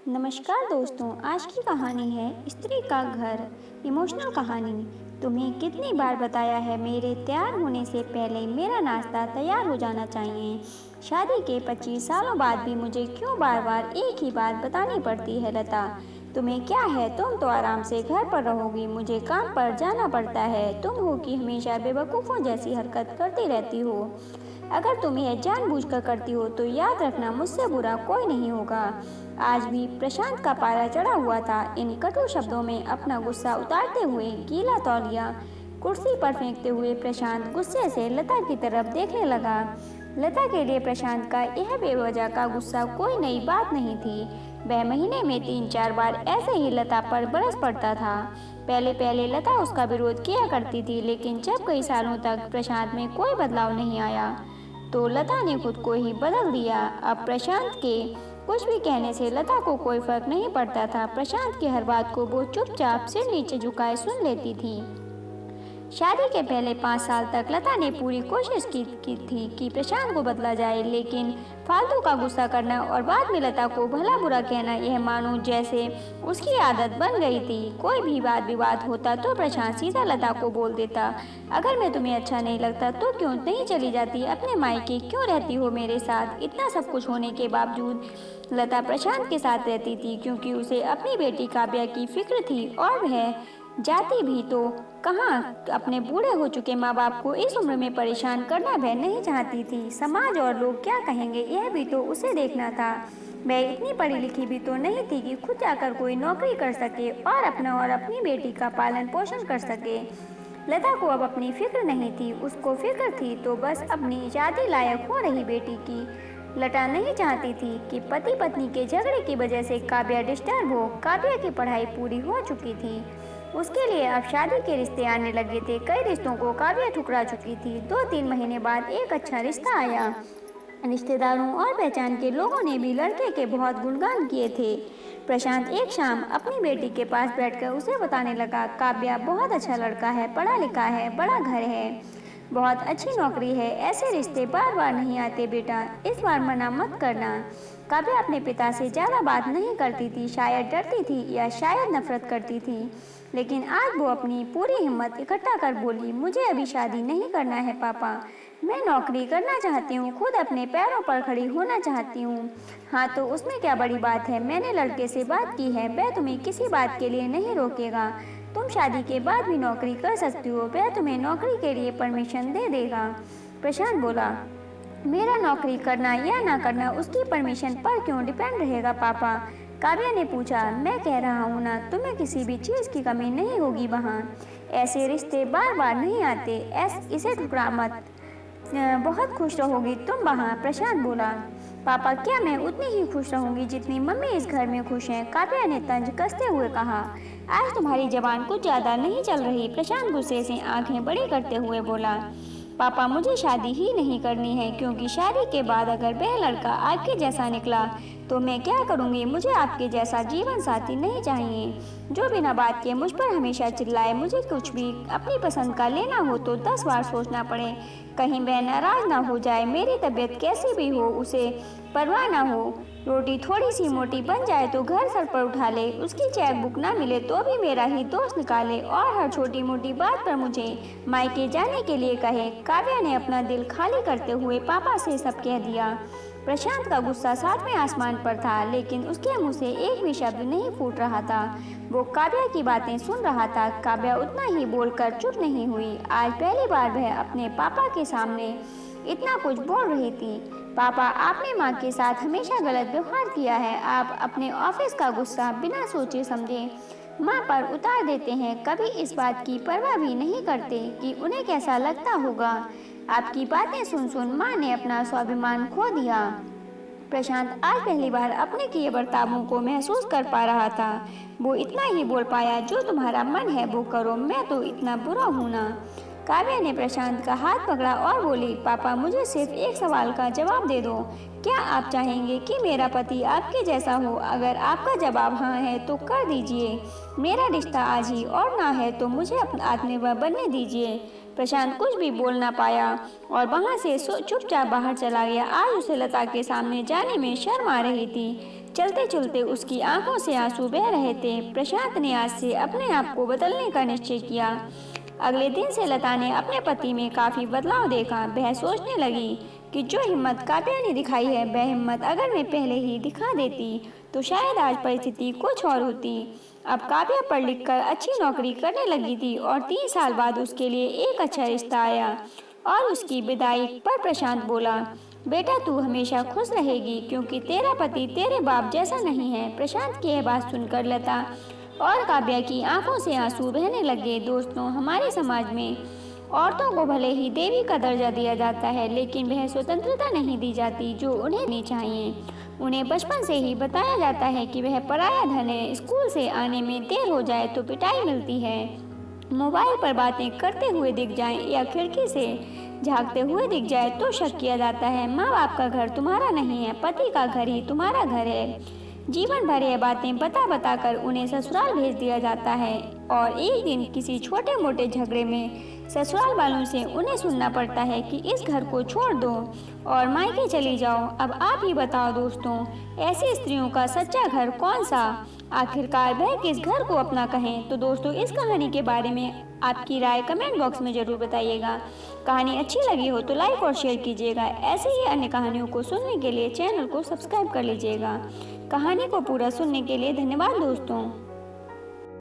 नमस्कार दोस्तों, आज की कहानी है स्त्री का घर। इमोशनल कहानी। तुम्हें कितनी बार बताया है मेरे तैयार होने से पहले मेरा नाश्ता तैयार हो जाना चाहिए। शादी के 25 सालों बाद भी मुझे क्यों बार बार एक ही बात बतानी पड़ती है लता। तुम्हें क्या है, तुम तो आराम से घर पर रहोगी, मुझे काम पर जाना पड़ता है। तुम हो कि हमेशा बेवकूफ़ों जैसी हरकत करती रहती हो। अगर तुम यह जानबूझकर करती हो तो याद रखना, मुझसे बुरा कोई नहीं होगा। आज भी प्रशांत का पारा चढ़ा हुआ था। इन कटु शब्दों में अपना गुस्सा उतारते हुए गीला तौलिया कुर्सी पर फेंकते हुए प्रशांत गुस्से से लता की तरफ देखने लगा। लता के लिए प्रशांत का यह बेवजह का गुस्सा कोई नई बात नहीं थी। वह महीने में 3-4 बार ऐसे ही लता पर बरस पड़ता था। पहले पहले लता उसका विरोध किया करती थी, लेकिन जब कई सालों तक प्रशांत में कोई बदलाव नहीं आया तो लता ने खुद को ही बदल दिया। अब प्रशांत के कुछ भी कहने से लता को कोई फर्क नहीं पड़ता था। प्रशांत की हर बात को वो चुपचाप सिर नीचे झुकाए सुन लेती थी। शादी के पहले 5 साल तक लता ने पूरी कोशिश की थी कि प्रशांत को बदला जाए, लेकिन फालतू का गुस्सा करना और बाद में लता को भला बुरा कहना, यह मानो जैसे उसकी आदत बन गई थी। कोई भी वाद विवाद होता तो प्रशांत सीधा लता को बोल देता, अगर मैं तुम्हें अच्छा नहीं लगता तो क्यों नहीं चली जाती अपने मायके, क्यों रहती हो मेरे साथ। इतना सब कुछ होने के बावजूद लता प्रशांत के साथ रहती थी, क्योंकि उसे अपनी बेटी काव्या की फिक्र थी। और वह जाती भी तो कहाँ, अपने बूढ़े हो चुके माँ बाप को इस उम्र में परेशान करना वह नहीं चाहती थी। समाज और लोग क्या कहेंगे, यह भी तो उसे देखना था। वह इतनी पढ़ी लिखी भी तो नहीं थी कि खुद जाकर कोई नौकरी कर सके और अपना और अपनी बेटी का पालन पोषण कर सके। लता को अब अपनी फिक्र नहीं थी, उसको फिक्र थी तो बस अपनी शादी लायक हो रही बेटी की। लता नहीं चाहती थी कि पति पत्नी के झगड़े की वजह से काव्या डिस्टर्ब हो। काव्या की पढ़ाई पूरी हो चुकी थी, उसके लिए अब शादी के रिश्ते आने लगे थे। कई रिश्तों को काव्या ठुकरा चुकी थी। 2-3 महीने बाद एक अच्छा रिश्ता आया। रिश्तेदारों और पहचान के लोगों ने भी लड़के के बहुत गुणगान किए थे। प्रशांत एक शाम अपनी बेटी के पास बैठकर उसे बताने लगा, काव्या बहुत अच्छा लड़का है, पढ़ा लिखा है, बड़ा घर है, बहुत अच्छी नौकरी है। ऐसे रिश्ते बार बार नहीं आते बेटा, इस बार मना मत करना। काव्या अपने पिता से ज़्यादा बात नहीं करती थी, शायद डरती थी या शायद नफरत करती थी, लेकिन आज वो अपनी पूरी हिम्मत इकट्ठा कर बोली, मुझे अभी शादी नहीं करना है पापा, मैं नौकरी करना चाहती हूँ, खुद अपने पैरों पर खड़ी होना चाहती हूँ। हाँ तो उसमें क्या बड़ी बात है, मैंने लड़के से बात की है, वह तुम्हें किसी बात के लिए नहीं रोकेगा। तुम शादी के बाद भी नौकरी कर सकती हो, वह तुम्हें नौकरी के लिए परमिशन दे देगा। प्रशांत बोला, मेरा नौकरी करना या ना करना उसकी परमिशन पर क्यों डिपेंड रहेगा पापा। काव्या ने पूछा, मैं कह रहा हूँ ना, तुम्हें किसी भी चीज़ की कमी नहीं होगी वहाँ। ऐसे रिश्ते बार बार नहीं आते, इसे ठुकरा मत, बहुत खुश रहोगी तुम वहाँ। प्रशांत बोला, पापा क्या मैं उतनी ही खुश रहूंगी जितनी मम्मी इस घर में खुश हैं। काव्या ने तंज कसते हुए कहा, आज तुम्हारी जबान कुछ ज़्यादा नहीं चल रही। प्रशांत गुस्से से आंखें बड़ी करते हुए बोला, पापा मुझे शादी ही नहीं करनी है, क्योंकि शादी के बाद अगर वह लड़का आपके जैसा निकला तो मैं क्या करूँगी। मुझे आपके जैसा जीवन साथी नहीं चाहिए जो बिना बात के मुझ पर हमेशा चिल्लाए। मुझे कुछ भी अपनी पसंद का लेना हो तो 10 बार सोचना पड़े, कहीं वह नाराज ना हो जाए। मेरी तबीयत कैसी भी हो उसे परवाह ना हो, रोटी थोड़ी सी मोटी बन जाए तो घर सर पर उठा ले, उसकी चेक बुक ना मिले तो भी मेरा ही दोस्त निकाले और हर छोटी मोटी बात पर मुझे मायके जाने के लिए कहे। काव्या ने अपना दिल खाली करते हुए पापा से सब कह दिया। प्रशांत का गुस्सा 7वें आसमान पर था, लेकिन उसके मुंह से एक भी शब्द नहीं फूट रहा था। वो काव्या की बातें सुन रहा था। काव्या उतना ही बोलकर चुप नहीं हुई। आज पहली बार वह अपने पापा के सामने इतना कुछ बोल रही थी। पापा, आपने माँ के साथ हमेशा गलत व्यवहार किया है। आप अपने ऑफिस का गुस्सा बिना सोचे समझे माँ पर उतार देते हैं, कभी इस बात की परवाह भी नहीं करते कि उन्हें कैसा लगता होगा। आपकी बातें सुन सुन माँ ने अपना स्वाभिमान खो दिया। प्रशांत आज पहली बार अपने किए बर्तावों को महसूस कर पा रहा था। वो इतना ही बोल पाया, जो तुम्हारा मन है वो करो, मैं तो इतना बुरा हूँ ना। काव्या ने प्रशांत का हाथ पकड़ा और बोली, पापा मुझे सिर्फ एक सवाल का जवाब दे दो, क्या आप चाहेंगे कि मेरा पति आपके जैसा हो? अगर आपका जवाब हाँ है तो कर दीजिए मेरा रिश्ता आज ही, और ना है तो मुझे अपना आत्मनिर्भर बनने दीजिए। प्रशांत कुछ भी बोल ना पाया और वहां से चुपचाप बाहर चला गया। आज उसे लता के सामने जाने में शर्म आ रही थी। चलते चलते उसकी आंखों से आंसू बह रहे थे। प्रशांत ने आज से अपने आप को बदलने का निश्चय किया। अगले दिन से लता ने अपने पति में काफी बदलाव देखा। वह सोचने लगी कि जो हिम्मत काव्या ने दिखाई है, वह हिम्मत अगर मैं पहले ही दिखा देती तो शायद आज परिस्थिति कुछ और होती। अब काव्या पढ़ लिख कर अच्छी नौकरी करने लगी थी और 3 साल बाद उसके लिए एक अच्छा रिश्ता आया और उसकी विदाई पर प्रशांत बोला, बेटा तू हमेशा खुश रहेगी क्योंकि तेरा पति तेरे बाप जैसा नहीं है। प्रशांत की यह बात सुनकर लता और काव्या की आंखों से आंसू बहने लगे। दोस्तों, हमारे समाज में औरतों को भले ही देवी का दर्जा दिया जाता है, लेकिन वह स्वतंत्रता नहीं दी जाती जो उन्हें नहीं चाहिए। उन्हें बचपन से ही बताया जाता है कि वह पराया धन है। स्कूल से आने में देर हो जाए तो पिटाई मिलती है, मोबाइल पर बातें करते हुए दिख जाएं या खिड़की से झांकते हुए दिख जाए तो शक किया जाता है। माँ बाप का घर तुम्हारा नहीं है, पति का घर ही तुम्हारा घर है। जीवन भर यह बातें बता बता कर उन्हें ससुराल भेज दिया जाता है और एक दिन किसी छोटे मोटे झगड़े में ससुराल वालों से उन्हें सुनना पड़ता है कि इस घर को छोड़ दो और मायके चली जाओ। अब आप ही बताओ दोस्तों, ऐसी स्त्रियों का सच्चा घर कौन सा? आखिरकार वह किस घर को अपना कहें? तो दोस्तों, इस कहानी के बारे में आपकी राय कमेंट बॉक्स में ज़रूर बताइएगा। कहानी अच्छी लगी हो तो लाइक और शेयर कीजिएगा। ऐसे ही अन्य कहानियों को सुनने के लिए चैनल को सब्सक्राइब कर लीजिएगा। कहानी को पूरा सुनने के लिए धन्यवाद दोस्तों।